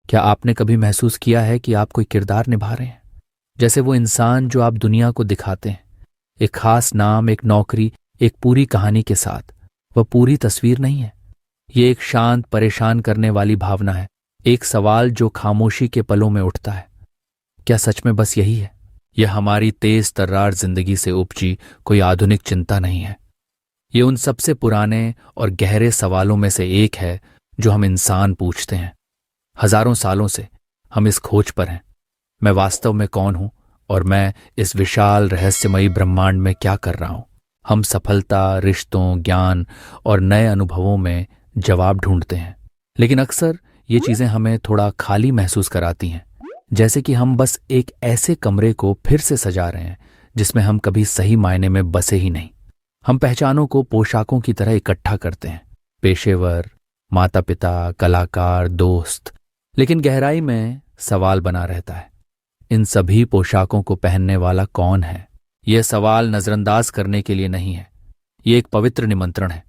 क्या आपने कभी महसूस किया है कि आप कोई किरदार निभा रहे हैं, जैसे वो इंसान जो आप दुनिया को दिखाते हैं, एक खास नाम, एक नौकरी, एक पूरी कहानी के साथ? वह पूरी तस्वीर नहीं है। ये एक शांत, परेशान करने वाली भावना है, एक सवाल जो खामोशी के पलों में उठता है। क्या सच में बस यही है? यह हमारी तेज तर्रार जिंदगी से उपजी कोई आधुनिक चिंता नहीं है। ये उन सबसे पुराने और गहरे सवालों में से एक है जो हम इंसान पूछते हैं। हजारों सालों से हम इस खोज पर हैं, मैं वास्तव में कौन हूं और मैं इस विशाल रहस्यमयी ब्रह्मांड में क्या कर रहा हूं। हम सफलता, रिश्तों, ज्ञान और नए अनुभवों में जवाब ढूंढते हैं, लेकिन अक्सर ये चीजें हमें थोड़ा खाली महसूस कराती हैं, जैसे कि हम बस एक ऐसे कमरे को फिर से सजा रहे हैं जिसमें हम कभी सही मायने में बसे ही नहीं। हम पहचानों को पोशाकों की तरह इकट्ठा करते हैं, पेशेवर, माता पिता, कलाकार, दोस्त, लेकिन गहराई में सवाल बना रहता है, इन सभी पोशाकों को पहनने वाला कौन है? यह सवाल नजरअंदाज करने के लिए नहीं है, ये एक पवित्र निमंत्रण है।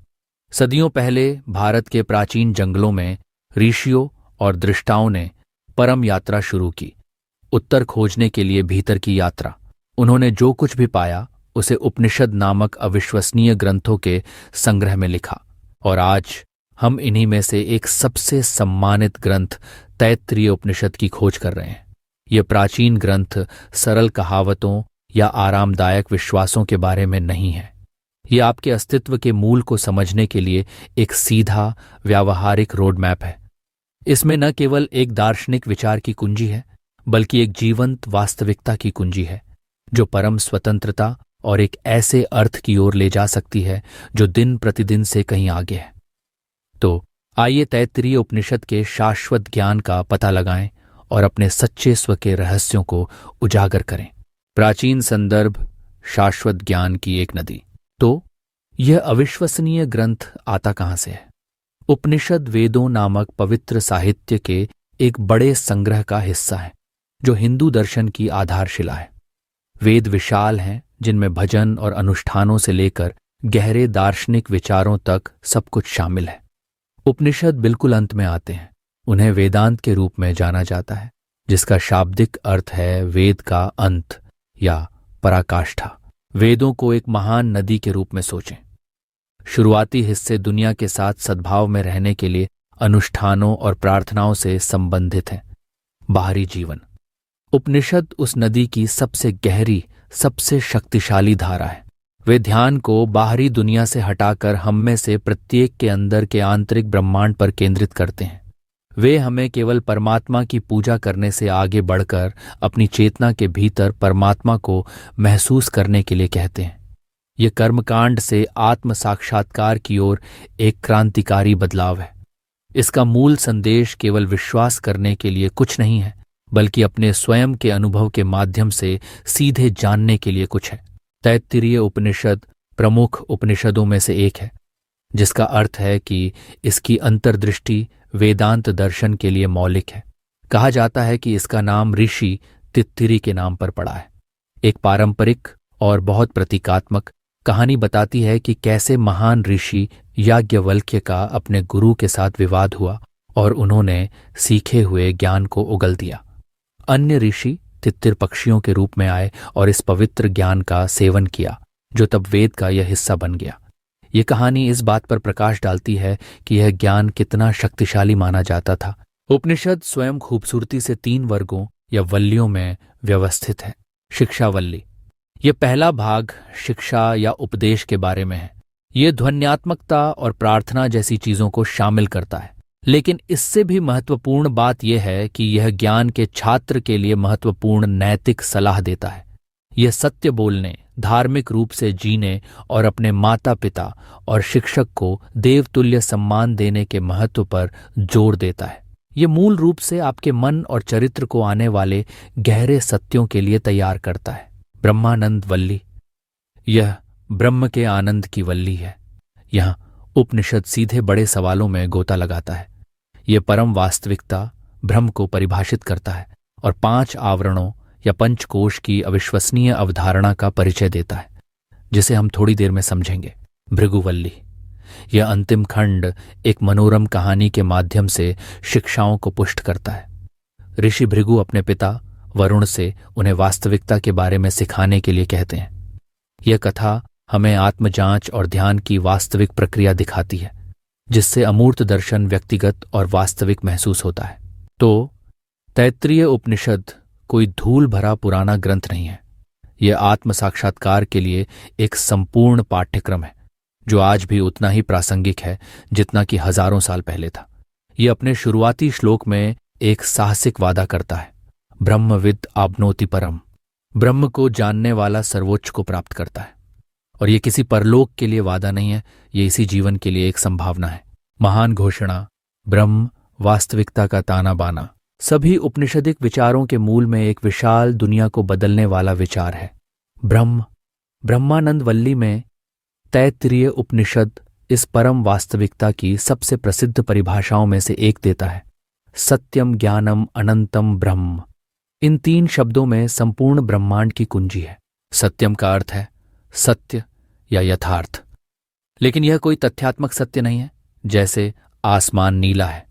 सदियों पहले भारत के प्राचीन जंगलों में ऋषियों और दृष्टाओं ने परम यात्रा शुरू की, उत्तर खोजने के लिए भीतर की यात्रा। उन्होंने जो कुछ भी पाया उसे उपनिषद नामक अविश्वसनीय ग्रंथों के संग्रह में लिखा, और आज हम इन्हीं में से एक सबसे सम्मानित ग्रंथ तैत्तिरीय उपनिषद की खोज कर रहे हैं। ये प्राचीन ग्रंथ सरल कहावतों या आरामदायक विश्वासों के बारे में नहीं है। ये आपके अस्तित्व के मूल को समझने के लिए एक सीधा, व्यावहारिक रोड मैप है। इसमें न केवल एक दार्शनिक विचार की कुंजी है, बल्कि एक जीवंत वास्तविकता की कुंजी है जो परम स्वतंत्रता और एक ऐसे अर्थ की ओर ले जा सकती है जो दिन प्रतिदिन से कहीं आगे है। तो आइए तैत्तिरीय उपनिषद के शाश्वत ज्ञान का पता लगाएं और अपने सच्चे स्व के रहस्यों को उजागर करें। प्राचीन संदर्भ, शाश्वत ज्ञान की एक नदी। तो यह अविश्वसनीय ग्रंथ आता कहां से है? उपनिषद वेदों नामक पवित्र साहित्य के एक बड़े संग्रह का हिस्सा है जो हिंदू दर्शन की आधारशिला है। वेद विशाल हैं, जिनमें भजन और अनुष्ठानों से लेकर गहरे दार्शनिक विचारों तक सब कुछ शामिल है। उपनिषद बिल्कुल अंत में आते हैं। उन्हें वेदांत के रूप में जाना जाता है, जिसका शाब्दिक अर्थ है वेद का अंत या पराकाष्ठा। वेदों को एक महान नदी के रूप में सोचें। शुरुआती हिस्से दुनिया के साथ सद्भाव में रहने के लिए अनुष्ठानों और प्रार्थनाओं से संबंधित हैं। बाहरी जीवन। उपनिषद उस नदी की सबसे गहरी, सबसे शक्तिशाली धारा है। वे ध्यान को बाहरी दुनिया से हटाकर हम में से प्रत्येक के अंदर के आंतरिक ब्रह्मांड पर केंद्रित करते हैं। वे हमें केवल परमात्मा की पूजा करने से आगे बढ़कर अपनी चेतना के भीतर परमात्मा को महसूस करने के लिए कहते हैं। ये कर्मकांड से आत्म साक्षात्कार की ओर एक क्रांतिकारी बदलाव है। इसका मूल संदेश केवल विश्वास करने के लिए कुछ नहीं है, बल्कि अपने स्वयं के अनुभव के माध्यम से सीधे जानने के लिए कुछ है। तैत्तिरीय उपनिषद प्रमुख उपनिषदों में से एक है, जिसका अर्थ है कि इसकी अंतर्दृष्टि वेदांत दर्शन के लिए मौलिक है। कहा जाता है कि इसका नाम ऋषि तित्तिरी के नाम पर पड़ा है। एक पारंपरिक और बहुत प्रतीकात्मक कहानी बताती है कि कैसे महान ऋषि याज्ञवल्क्य का अपने गुरु के साथ विवाद हुआ और उन्होंने सीखे हुए ज्ञान को उगल दिया। अन्य ऋषि तित्तिर पक्षियों के रूप में आए और इस पवित्र ज्ञान का सेवन किया, जो तब वेद का यह हिस्सा बन गया। ये कहानी इस बात पर प्रकाश डालती है कि यह ज्ञान कितना शक्तिशाली माना जाता था। उपनिषद स्वयं खूबसूरती से 3 वर्गों या वल्लियों में व्यवस्थित है। शिक्षावल्ली। यह पहला भाग शिक्षा या उपदेश के बारे में है। ये ध्वन्यात्मकता और प्रार्थना जैसी चीजों को शामिल करता है, लेकिन इससे भी महत्वपूर्ण बात यह है कि यह ज्ञान के छात्र के लिए महत्वपूर्ण नैतिक सलाह देता है। यह सत्य बोलने, धार्मिक रूप से जीने और अपने माता पिता और शिक्षक को देवतुल्य सम्मान देने के महत्व पर जोर देता है। यह मूल रूप से आपके मन और चरित्र को आने वाले गहरे सत्यों के लिए तैयार करता है। ब्रह्मानंद वल्ली। यह ब्रह्म के आनंद की वल्ली है। यहाँ उपनिषद सीधे बड़े सवालों में गोता लगाता है। यह परम वास्तविकता ब्रह्म को परिभाषित करता है और 5 आवरणों या पंचकोश की अविश्वसनीय अवधारणा का परिचय देता है, जिसे हम थोड़ी देर में समझेंगे। भृगुवल्ली। यह अंतिम खंड एक मनोरम कहानी के माध्यम से शिक्षाओं को पुष्ट करता है। ऋषि भृगु अपने पिता वरुण से उन्हें वास्तविकता के बारे में सिखाने के लिए कहते हैं। यह कथा हमें आत्मजांच और ध्यान की वास्तविक प्रक्रिया दिखाती है, जिससे अमूर्त दर्शन व्यक्तिगत और वास्तविक महसूस होता है। तो तैत्तिरीय उपनिषद कोई धूल भरा पुराना ग्रंथ नहीं है। यह आत्म साक्षात्कार के लिए एक संपूर्ण पाठ्यक्रम है, जो आज भी उतना ही प्रासंगिक है जितना कि हजारों साल पहले था। यह अपने शुरुआती श्लोक में एक साहसिक वादा करता है, ब्रह्मविद आप्नोति परम। ब्रह्म को जानने वाला सर्वोच्च को प्राप्त करता है। और यह किसी परलोक के लिए वादा नहीं है, यह इसी जीवन के लिए एक संभावना है। महान घोषणा, ब्रह्म, वास्तविकता का ताना बाना, सभी उपनिषदिक विचारों के मूल में एक विशाल दुनिया को बदलने वाला विचार है, ब्रह्म। ब्रह्मानंद वल्ली में तैत्तिरीय उपनिषद इस परम वास्तविकता की सबसे प्रसिद्ध परिभाषाओं में से एक देता है, सत्यम ज्ञानम अनंतम ब्रह्म। इन 3 शब्दों में संपूर्ण ब्रह्मांड की कुंजी है। सत्यम का अर्थ है सत्य या यथार्थ, लेकिन यह कोई तथ्यात्मक सत्य नहीं है, जैसे आसमान नीला है।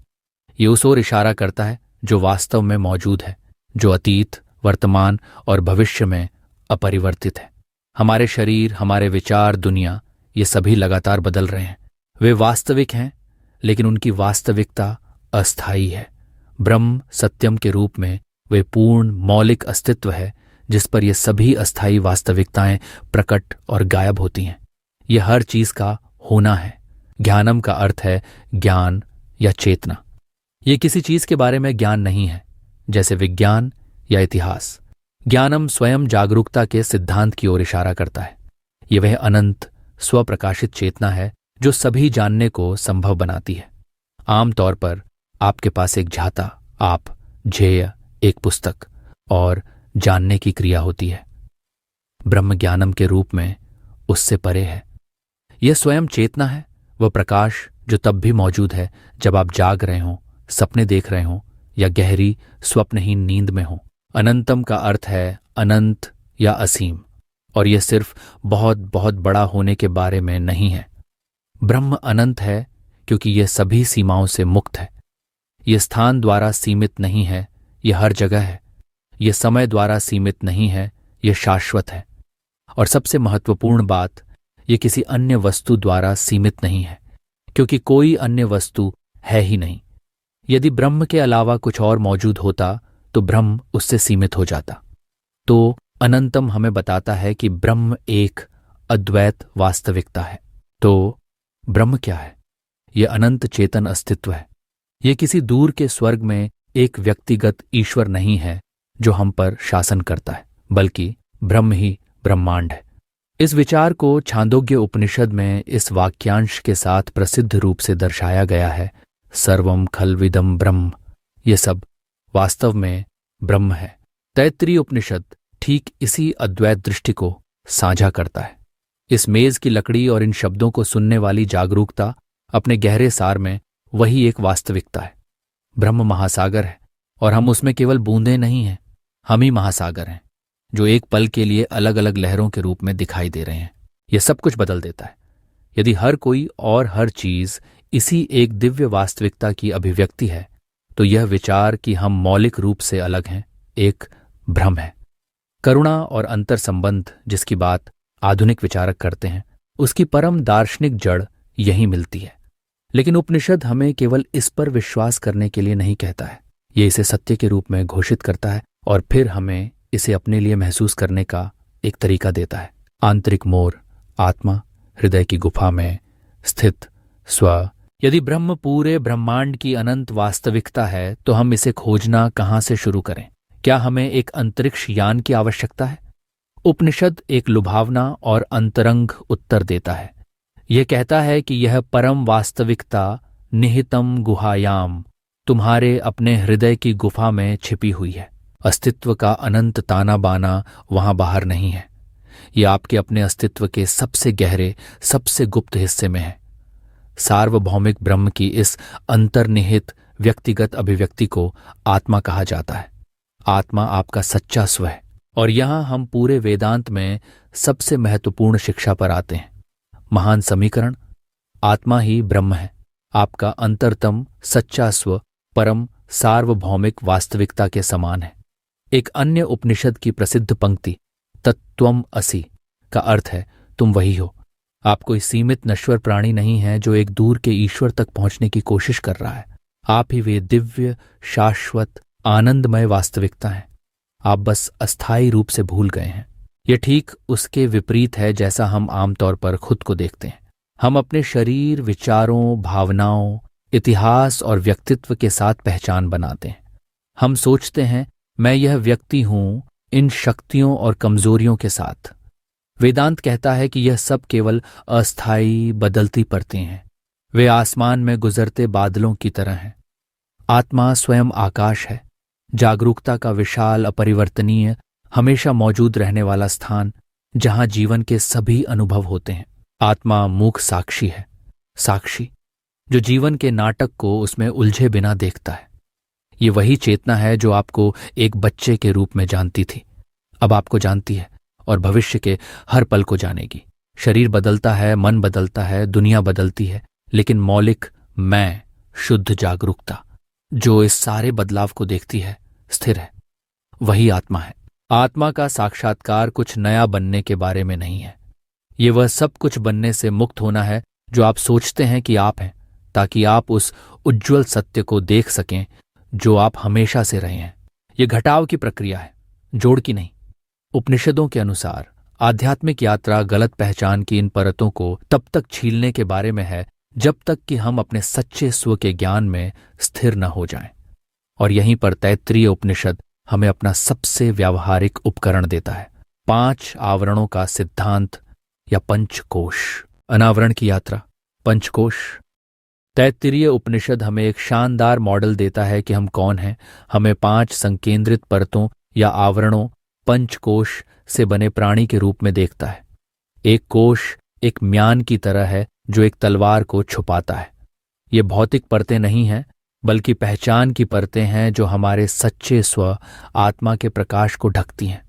यह उस ओर इशारा करता है जो वास्तव में मौजूद है, जो अतीत, वर्तमान और भविष्य में अपरिवर्तित है। हमारे शरीर, हमारे विचार, दुनिया, ये सभी लगातार बदल रहे हैं। वे वास्तविक हैं, लेकिन उनकी वास्तविकता अस्थायी है। ब्रह्म सत्यम के रूप में वे पूर्ण मौलिक अस्तित्व है, जिस पर ये सभी अस्थायी वास्तविकताएं प्रकट और गायब होती हैं। यह हर चीज का होना है। ज्ञानम का अर्थ है ज्ञान या चेतना। ये किसी चीज के बारे में ज्ञान नहीं है, जैसे विज्ञान या इतिहास। ज्ञानम स्वयं जागरूकता के सिद्धांत की ओर इशारा करता है। ये वह अनंत स्वप्रकाशित चेतना है जो सभी जानने को संभव बनाती है। आमतौर पर आपके पास एक झाता, आप, ध्येय, एक पुस्तक और जानने की क्रिया होती है। ब्रह्म ज्ञानम के रूप में उससे परे है। यह स्वयं चेतना है, वह प्रकाश जो तब भी मौजूद है जब आप जाग रहे हों, सपने देख रहे हों या गहरी स्वप्नहीन नींद में हों। अनंतम का अर्थ है अनंत या असीम, और यह सिर्फ बहुत बहुत बड़ा होने के बारे में नहीं है। ब्रह्म अनंत है क्योंकि यह सभी सीमाओं से मुक्त है। यह स्थान द्वारा सीमित नहीं है, यह हर जगह है। यह समय द्वारा सीमित नहीं है, यह शाश्वत है। और सबसे महत्वपूर्ण बात, यह किसी अन्य वस्तु द्वारा सीमित नहीं है, क्योंकि कोई अन्य वस्तु है ही नहीं। यदि ब्रह्म के अलावा कुछ और मौजूद होता तो ब्रह्म उससे सीमित हो जाता। तो अनंतम हमें बताता है कि ब्रह्म एक अद्वैत वास्तविकता है। तो ब्रह्म क्या है? यह अनंत चेतन अस्तित्व है। यह किसी दूर के स्वर्ग में एक व्यक्तिगत ईश्वर नहीं है जो हम पर शासन करता है, बल्कि ब्रह्म ही ब्रह्मांड है। इस विचार को छांदोग्य उपनिषद में इस वाक्यांश के साथ प्रसिद्ध रूप से दर्शाया गया है, सर्वम खल्विदम ब्रह्म। ये सब वास्तव में ब्रह्म है। तैत्तिरीय उपनिषद ठीक इसी अद्वैत दृष्टि को साझा करता है। इस मेज की लकड़ी और इन शब्दों को सुनने वाली जागरूकता अपने गहरे सार में वही एक वास्तविकता है। ब्रह्म महासागर है और हम उसमें केवल बूंदें नहीं हैं, हम ही महासागर हैं जो एक पल के लिए अलग अलग लहरों के रूप में दिखाई दे रहे हैं। यह सब कुछ बदल देता है। यदि हर कोई और हर चीज इसी एक दिव्य वास्तविकता की अभिव्यक्ति है, तो यह विचार कि हम मौलिक रूप से अलग हैं एक भ्रम है। करुणा और अंतर संबंध जिसकी बात आधुनिक विचारक करते हैं, उसकी परम दार्शनिक जड़ यहीं मिलती है। लेकिन उपनिषद हमें केवल इस पर विश्वास करने के लिए नहीं कहता है, ये इसे सत्य के रूप में घोषित करता है और फिर हमें इसे अपने लिए महसूस करने का एक तरीका देता है। आंतरिक मोर, आत्मा, हृदय की गुफा में स्थित स्व। यदि ब्रह्म पूरे ब्रह्मांड की अनंत वास्तविकता है, तो हम इसे खोजना कहाँ से शुरू करें? क्या हमें एक अंतरिक्ष यान की आवश्यकता है? उपनिषद एक लुभावना और अंतरंग उत्तर देता है। यह कहता है कि यह परम वास्तविकता निहितम गुहायाम, तुम्हारे अपने हृदय की गुफा में छिपी हुई है। अस्तित्व का अनंत ताना बाना वहां बाहर नहीं है, यह आपके अपने अस्तित्व के सबसे गहरे, सबसे गुप्त हिस्से में है। सार्वभौमिक ब्रह्म की इस अंतर्निहित व्यक्तिगत अभिव्यक्ति को आत्मा कहा जाता है। आत्मा आपका सच्चा स्व है। और यहां हम पूरे वेदांत में सबसे महत्वपूर्ण शिक्षा पर आते हैं। महान समीकरण, आत्मा ही ब्रह्म है। आपका अंतरतम सच्चा स्व परम सार्वभौमिक वास्तविकता के समान है। एक अन्य उपनिषद की प्रसिद्ध पंक्ति तत्त्वम् असि का अर्थ है तुम वही हो। आप कोई सीमित नश्वर प्राणी नहीं है जो एक दूर के ईश्वर तक पहुंचने की कोशिश कर रहा है। आप ही वे दिव्य, शाश्वत, आनंदमय वास्तविकता हैं। आप बस अस्थायी रूप से भूल गए हैं। यह ठीक उसके विपरीत है जैसा हम आमतौर पर खुद को देखते हैं। हम अपने शरीर, विचारों, भावनाओं, इतिहास और व्यक्तित्व के साथ पहचान बनाते हैं। हम सोचते हैं मैं यह व्यक्ति हूं इन शक्तियों और कमजोरियों के साथ। वेदांत कहता है कि यह सब केवल अस्थायी, बदलती परतें हैं। वे आसमान में गुजरते बादलों की तरह हैं। आत्मा स्वयं आकाश है, जागरूकता का विशाल, अपरिवर्तनीय, हमेशा मौजूद रहने वाला स्थान जहां जीवन के सभी अनुभव होते हैं। आत्मा मूक साक्षी है, साक्षी जो जीवन के नाटक को उसमें उलझे बिना देखता है। ये वही चेतना है जो आपको एक बच्चे के रूप में जानती थी, अब आपको जानती है और भविष्य के हर पल को जानेगी। शरीर बदलता है, मन बदलता है, दुनिया बदलती है, लेकिन मौलिक मैं, शुद्ध जागरूकता जो इस सारे बदलाव को देखती है, स्थिर है, वही आत्मा है। आत्मा का साक्षात्कार कुछ नया बनने के बारे में नहीं है। ये वह सब कुछ बनने से मुक्त होना है जो आप सोचते हैं कि आप हैं, ताकि आप उस उज्ज्वल सत्य को देख सकें जो आप हमेशा से रहे हैं। यह घटाव की प्रक्रिया है, जोड़ की नहीं। उपनिषदों के अनुसार आध्यात्मिक यात्रा गलत पहचान की इन परतों को तब तक छीलने के बारे में है जब तक कि हम अपने सच्चे स्व के ज्ञान में स्थिर न हो जाएं। और यहीं पर तैत्तिरीय उपनिषद हमें अपना सबसे व्यावहारिक उपकरण देता है, 5 आवरणों का सिद्धांत या पंचकोश। अनावरण की यात्रा, पंचकोश। तैत्तिरीय उपनिषद हमें एक शानदार मॉडल देता है कि हम कौन हैं। हमें 5 संकेंद्रित परतों या आवरणों, पंचकोश से बने प्राणी के रूप में देखता है। एक कोश एक म्यान की तरह है जो एक तलवार को छुपाता है। ये भौतिक परतें नहीं हैं, बल्कि पहचान की परतें हैं जो हमारे सच्चे स्व, आत्मा के प्रकाश को ढकती हैं।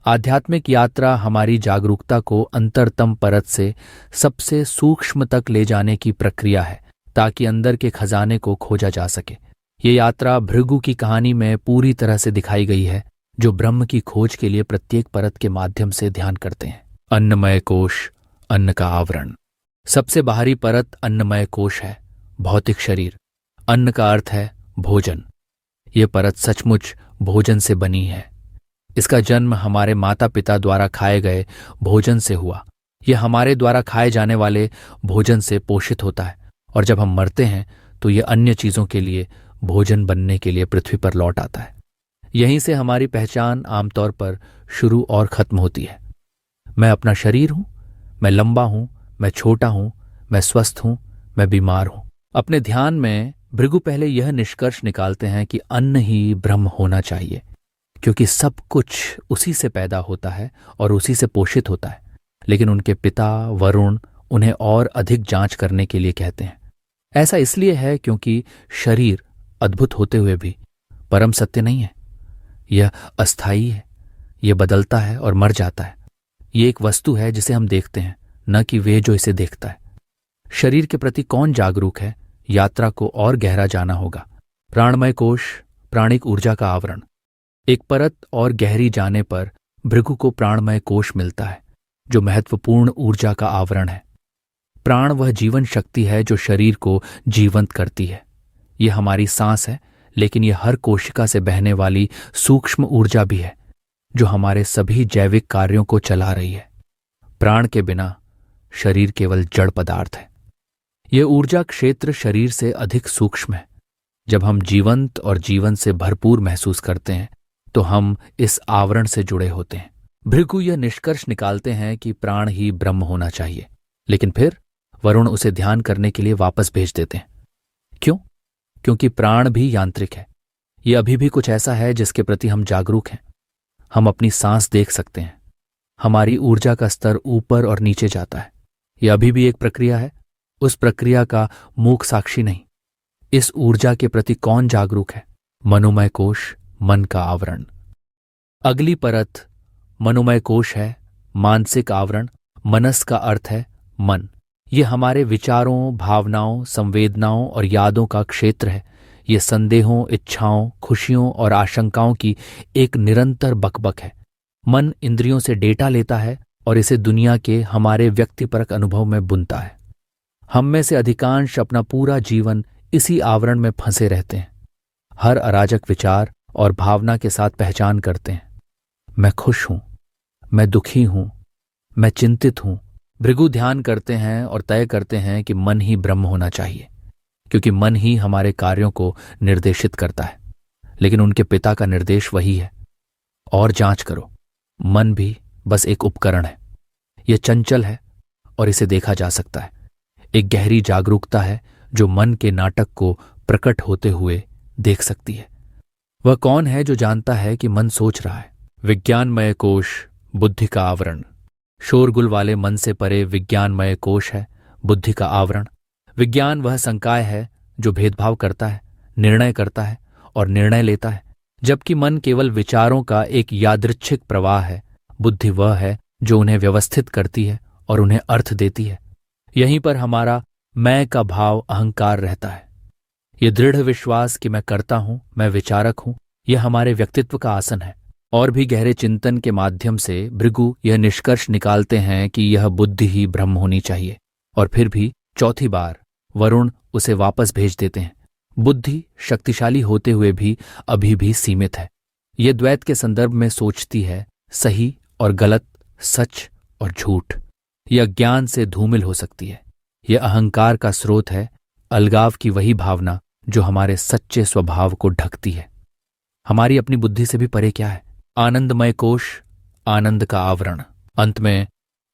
आध्यात्मिक यात्रा हमारी जागरूकता को अंतरतम परत से सबसे सूक्ष्म तक ले जाने की प्रक्रिया है, ताकि अंदर के खजाने को खोजा जा सके। ये यात्रा भृगु की कहानी में पूरी तरह से दिखाई गई है, जो ब्रह्म की खोज के लिए प्रत्येक परत के माध्यम से ध्यान करते हैं। अन्नमय कोश, अन्न का आवरण। सबसे बाहरी परत अन्नमय कोश है, भौतिक शरीर। अन्न का अर्थ है भोजन। ये परत सचमुच भोजन से बनी है। इसका जन्म हमारे माता पिता द्वारा खाए गए भोजन से हुआ। यह हमारे द्वारा खाए जाने वाले भोजन से पोषित होता है, और जब हम मरते हैं तो यह अन्य चीजों के लिए भोजन बनने के लिए पृथ्वी पर लौट आता है। यहीं से हमारी पहचान आमतौर पर शुरू और खत्म होती है। मैं अपना शरीर हूं, मैं लंबा हूं, मैं छोटा हूं, मैं स्वस्थ हूं, मैं बीमार हूं। अपने ध्यान में भृगु पहले यह निष्कर्ष निकालते हैं कि अन्न ही ब्रह्म होना चाहिए, क्योंकि सब कुछ उसी से पैदा होता है और उसी से पोषित होता है। लेकिन उनके पिता वरुण उन्हें और अधिक जांच करने के लिए कहते हैं। ऐसा इसलिए है क्योंकि शरीर अद्भुत होते हुए भी परम सत्य नहीं है। यह अस्थायी है, यह बदलता है और मर जाता है। यह एक वस्तु है जिसे हम देखते हैं, न कि वे जो इसे देखता है। शरीर के प्रति कौन जागरूक है, यात्रा को और गहरा जाना होगा। प्राणमय कोश, प्राणिक ऊर्जा का आवरण। एक परत और गहरी जाने पर भृगु को प्राणमय कोश मिलता है, जो महत्वपूर्ण ऊर्जा का आवरण है। प्राण वह जीवन शक्ति है जो शरीर को जीवंत करती है। यह हमारी सांस है, लेकिन यह हर कोशिका से बहने वाली सूक्ष्म ऊर्जा भी है, जो हमारे सभी जैविक कार्यों को चला रही है। प्राण के बिना शरीर केवल जड़ पदार्थ है। यह ऊर्जा क्षेत्र शरीर से अधिक सूक्ष्म है। जब हम जीवंत और जीवन से भरपूर महसूस करते हैं तो हम इस आवरण से जुड़े होते हैं। भृगु यह निष्कर्ष निकालते हैं कि प्राण ही ब्रह्म होना चाहिए, लेकिन फिर वरुण उसे ध्यान करने के लिए वापस भेज देते हैं। क्यों? क्योंकि प्राण भी यांत्रिक है। यह अभी भी कुछ ऐसा है जिसके प्रति हम जागरूक हैं। हम अपनी सांस देख सकते हैं। हमारी ऊर्जा का स्तर ऊपर और नीचे जाता है। यह अभी भी एक प्रक्रिया है, उस प्रक्रिया का मूक साक्षी नहीं। इस ऊर्जा के प्रति कौन जागरूक है? मनोमय कोश, मन का आवरण। अगली परत मनोमय कोश है, मानसिक आवरण। मनस का अर्थ है मन। यह हमारे विचारों, भावनाओं, संवेदनाओं और यादों का क्षेत्र है। ये संदेहों, इच्छाओं, खुशियों और आशंकाओं की एक निरंतर बकबक है। मन इंद्रियों से डेटा लेता है और इसे दुनिया के हमारे व्यक्तिपरक अनुभव में बुनता है। हम में से अधिकांश अपना पूरा जीवन इसी आवरण में फंसे रहते हैं। हर अराजक विचार और भावना के साथ पहचान करते हैं। मैं खुश हूं, मैं दुखी हूं, मैं चिंतित हूं। भृगु ध्यान करते हैं और तय करते हैं कि मन ही ब्रह्म होना चाहिए, क्योंकि मन ही हमारे कार्यों को निर्देशित करता है। लेकिन उनके पिता का निर्देश वही है, और जांच करो, मन भी बस एक उपकरण है। यह चंचल है और इसे देखा जा सकता है। एक गहरी जागरूकता है जो मन के नाटक को प्रकट होते हुए देख सकती है। वह कौन है जो जानता है कि मन सोच रहा है? विज्ञानमय कोश, बुद्धि का आवरण। शोरगुल वाले मन से परे विज्ञानमय कोश है, बुद्धि का आवरण। विज्ञान वह संकाय है जो भेदभाव करता है, निर्णय करता है और निर्णय लेता है, जबकि मन केवल विचारों का एक यादृच्छिक प्रवाह है। बुद्धि वह है जो उन्हें व्यवस्थित करती है और उन्हें अर्थ देती है। यहीं पर हमारा मैं का भाव अहंकार रहता है। यह दृढ़ विश्वास कि मैं करता हूं, मैं विचारक हूं, यह हमारे व्यक्तित्व का आसन है। और भी गहरे चिंतन के माध्यम से भृगु यह निष्कर्ष निकालते हैं कि यह बुद्धि ही ब्रह्म होनी चाहिए। और फिर भी चौथी बार वरुण उसे वापस भेज देते हैं। बुद्धि शक्तिशाली होते हुए भी अभी भी सीमित है। यह द्वैत के संदर्भ में सोचती है, सही और गलत, सच और झूठ। यह ज्ञान से धूमिल हो सकती है। यह अहंकार का स्रोत है, अलगाव की वही भावना जो हमारे सच्चे स्वभाव को ढकती है। हमारी अपनी बुद्धि से भी परे क्या है? आनंदमय कोश, आनंद का आवरण। अंत में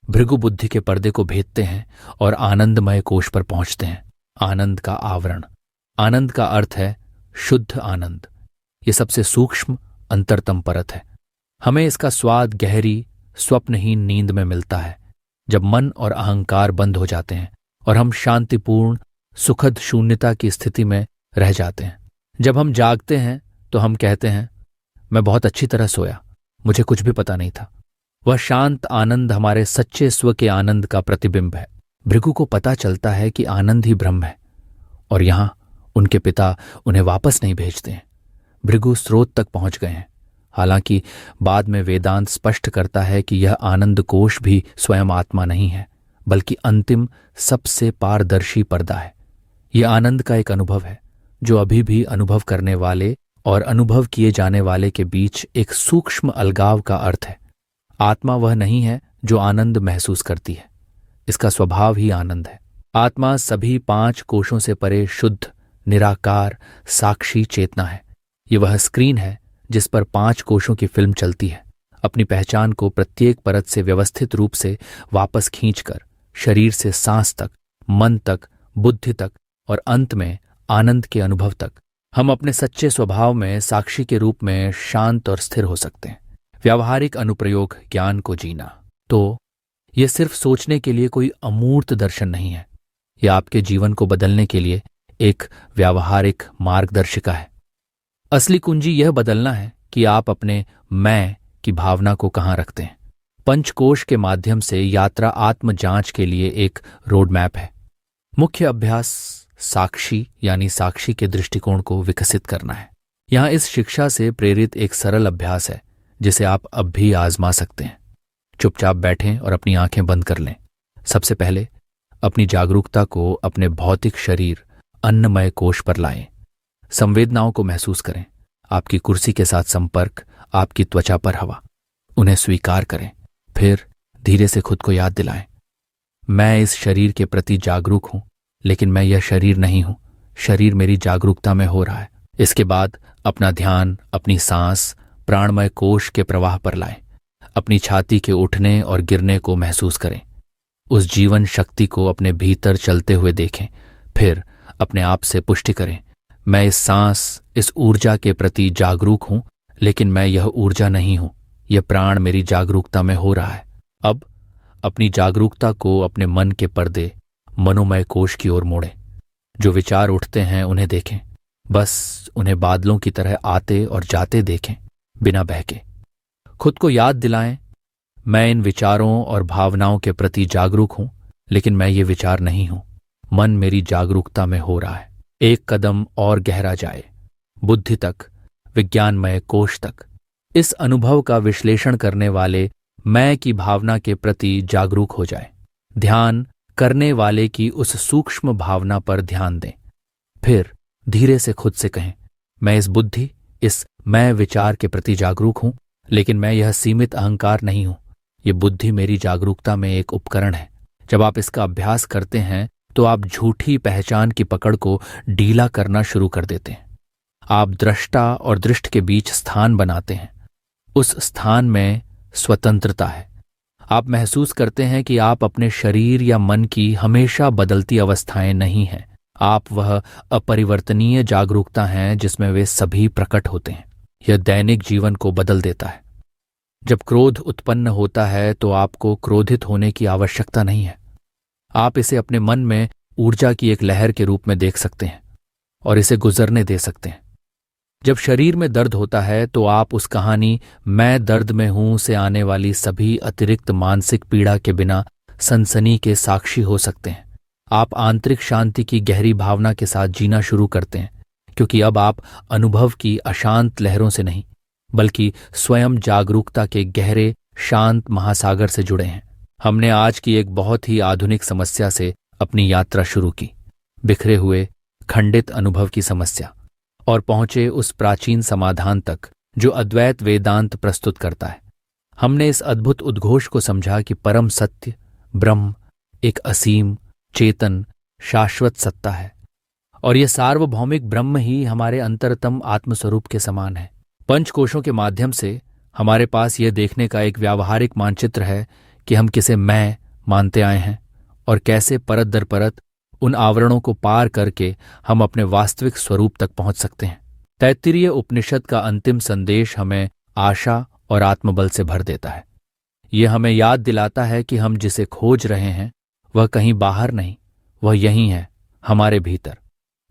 भृगु बुद्धि के पर्दे को भेदते हैं और आनंदमय कोश पर पहुंचते हैं। आनंद का आवरण। आनंद का अर्थ है शुद्ध आनंद। यह सबसे सूक्ष्म अंतरतम परत है। हमें इसका स्वाद गहरी स्वप्नहीन नींद में मिलता है, जब मन और अहंकार बंद हो जाते हैं और हम शांतिपूर्ण सुखद शून्यता की स्थिति में रह जाते हैं। जब हम जागते हैं तो हम कहते हैं, मैं बहुत अच्छी तरह सोया, मुझे कुछ भी पता नहीं था। वह शांत आनंद हमारे सच्चे स्व के आनंद का प्रतिबिंब है। भृगु को पता चलता है कि आनंद ही ब्रह्म है, और यहां उनके पिता उन्हें वापस नहीं भेजते हैं। भृगु स्रोत तक पहुंच गए हैं। हालांकि बाद में वेदांत स्पष्ट करता है कि यह आनंद कोश भी स्वयं आत्मा नहीं है, बल्कि अंतिम सबसे पारदर्शी पर्दा है। यह आनंद का एक अनुभव है जो अभी भी अनुभव करने वाले और अनुभव किए जाने वाले के बीच एक सूक्ष्म अलगाव का अर्थ है। आत्मा वह नहीं है जो आनंद महसूस करती है, इसका स्वभाव ही आनंद है। आत्मा सभी 5 कोशों से परे शुद्ध, निराकार, साक्षी चेतना है। ये वह स्क्रीन है जिस पर 5 कोशों की फिल्म चलती है, अपनी पहचान को प्रत्येक परत से व्यवस्थित रूप से वापस खींचकर शरीर से सांस तक, मन तक, बुद्धि तक और अंत में आनंद के अनुभव तक हम अपने सच्चे स्वभाव में साक्षी के रूप में शांत और स्थिर हो सकते हैं। व्यावहारिक अनुप्रयोग ज्ञान को जीना। तो यह सिर्फ सोचने के लिए कोई अमूर्त दर्शन नहीं है, यह आपके जीवन को बदलने के लिए एक व्यावहारिक मार्गदर्शिका है। असली कुंजी यह बदलना है कि आप अपने मैं की भावना को कहाँ रखते हैं। पंचकोश के माध्यम से यात्रा आत्म जांच के लिए एक रोड मैप है। मुख्य अभ्यास साक्षी यानी साक्षी के दृष्टिकोण को विकसित करना है। यहाँ इस शिक्षा से प्रेरित एक सरल अभ्यास है जिसे आप अब भी आजमा सकते हैं। चुपचाप बैठें और अपनी आंखें बंद कर लें। सबसे पहले अपनी जागरूकता को अपने भौतिक शरीर अन्नमय कोश पर लाएं। संवेदनाओं को महसूस करें, आपकी कुर्सी के साथ संपर्क, आपकी त्वचा पर हवा, उन्हें स्वीकार करें। फिर धीरे से खुद को याद दिलाएं, मैं इस शरीर के प्रति जागरूक हूं, लेकिन मैं यह शरीर नहीं हूं, शरीर मेरी जागरूकता में हो रहा है। इसके बाद अपना ध्यान अपनी सांस प्राणमय कोश के प्रवाह पर लाएं। अपनी छाती के उठने और गिरने को महसूस करें। उस जीवन शक्ति को अपने भीतर चलते हुए देखें। फिर अपने आप से पुष्टि करें, मैं इस सांस, इस ऊर्जा के प्रति जागरूक हूं, लेकिन मैं यह ऊर्जा नहीं हूं, यह प्राण मेरी जागरूकता में हो रहा है। अब अपनी जागरूकता को अपने मन के पर्दे मनोमय कोश की ओर मोड़ें। जो विचार उठते हैं उन्हें देखें, बस उन्हें बादलों की तरह आते और जाते देखें, बिना बहके। खुद को याद दिलाएं, मैं इन विचारों और भावनाओं के प्रति जागरूक हूं, लेकिन मैं ये विचार नहीं हूं, मन मेरी जागरूकता में हो रहा है। एक कदम और गहरा जाए, बुद्धि तक, विज्ञानमय कोश तक। इस अनुभव का विश्लेषण करने वाले मैं की भावना के प्रति जागरूक हो जाए। ध्यान करने वाले की उस सूक्ष्म भावना पर ध्यान दें। फिर धीरे से खुद से कहें, मैं इस बुद्धि, इस मैं विचार के प्रति जागरूक हूं, लेकिन मैं यह सीमित अहंकार नहीं हूं। यह बुद्धि मेरी जागरूकता में एक उपकरण है। जब आप इसका अभ्यास करते हैं तो आप झूठी पहचान की पकड़ को ढीला करना शुरू कर देते हैं। आप दृष्टा और दृष्ट के बीच स्थान बनाते हैं। उस स्थान में स्वतंत्रता है। आप महसूस करते हैं कि आप अपने शरीर या मन की हमेशा बदलती अवस्थाएं नहीं हैं। आप वह अपरिवर्तनीय जागरूकता हैं जिसमें वे सभी प्रकट होते हैं। यह दैनिक जीवन को बदल देता है। जब क्रोध उत्पन्न होता है तो आपको क्रोधित होने की आवश्यकता नहीं है। आप इसे अपने मन में ऊर्जा की एक लहर के रूप में देख सकते हैं और इसे गुजरने दे सकते हैं। जब शरीर में दर्द होता है तो आप उस कहानी मैं दर्द में हूं से आने वाली सभी अतिरिक्त मानसिक पीड़ा के बिना सनसनी के साक्षी हो सकते हैं। आप आंतरिक शांति की गहरी भावना के साथ जीना शुरू करते हैं, क्योंकि अब आप अनुभव की अशांत लहरों से नहीं, बल्कि स्वयं जागरूकता के गहरे शांत महासागर से जुड़े हैं। हमने आज की एक बहुत ही आधुनिक समस्या से अपनी यात्रा शुरू की, बिखरे हुए खंडित अनुभव की समस्या, और पहुंचे उस प्राचीन समाधान तक जो अद्वैत वेदांत प्रस्तुत करता है। हमने इस अद्भुत उद्घोष को समझा कि परम सत्य ब्रह्म एक असीम, चेतन, शाश्वत सत्ता है, और यह सार्वभौमिक ब्रह्म ही हमारे अंतरतम आत्मस्वरूप के समान है। पंचकोशों के माध्यम से हमारे पास यह देखने का एक व्यावहारिक मानचित्र है कि हम किसे मैं मानते आए हैं और कैसे परत दर परत उन आवरणों को पार करके हम अपने वास्तविक स्वरूप तक पहुंच सकते हैं। तैत्तिरीय उपनिषद का अंतिम संदेश हमें आशा और आत्मबल से भर देता है। यह हमें याद दिलाता है कि हम जिसे खोज रहे हैं वह कहीं बाहर नहीं, वह यहीं है, हमारे भीतर।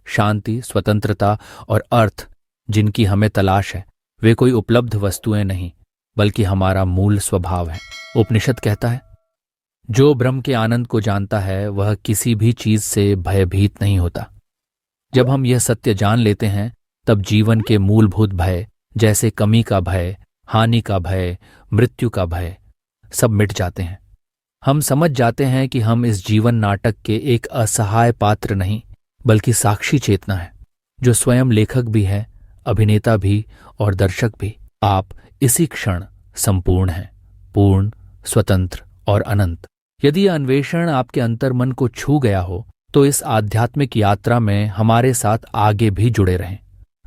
शांति, स्वतंत्रता और अर्थ जिनकी हमें तलाश है वे कोई उपलब्ध वस्तुएं नहीं, बल्कि हमारा मूल स्वभाव है। उपनिषद कहता है, जो ब्रह्म के आनंद को जानता है वह किसी भी चीज से भयभीत नहीं होता। जब हम यह सत्य जान लेते हैं तब जीवन के मूलभूत भय, जैसे कमी का भय, हानि का भय, मृत्यु का भय, सब मिट जाते हैं। हम समझ जाते हैं कि हम इस जीवन नाटक के एक असहाय पात्र नहीं, बल्कि साक्षी चेतना है, जो स्वयं लेखक भी है, अभिनेता भी और दर्शक भी। आप इसी क्षण संपूर्ण हैं, पूर्ण, स्वतंत्र और अनंत। यदि यह अन्वेषण आपके अंतर्मन को छू गया हो तो इस आध्यात्मिक यात्रा में हमारे साथ आगे भी जुड़े रहें।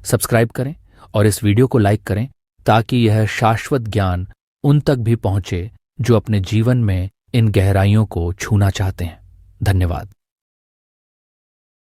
सब्सक्राइब करें और इस वीडियो को लाइक करें ताकि यह शाश्वत ज्ञान उन तक भी पहुंचे जो अपने जीवन में इन गहराइयों को छूना चाहते हैं। धन्यवाद।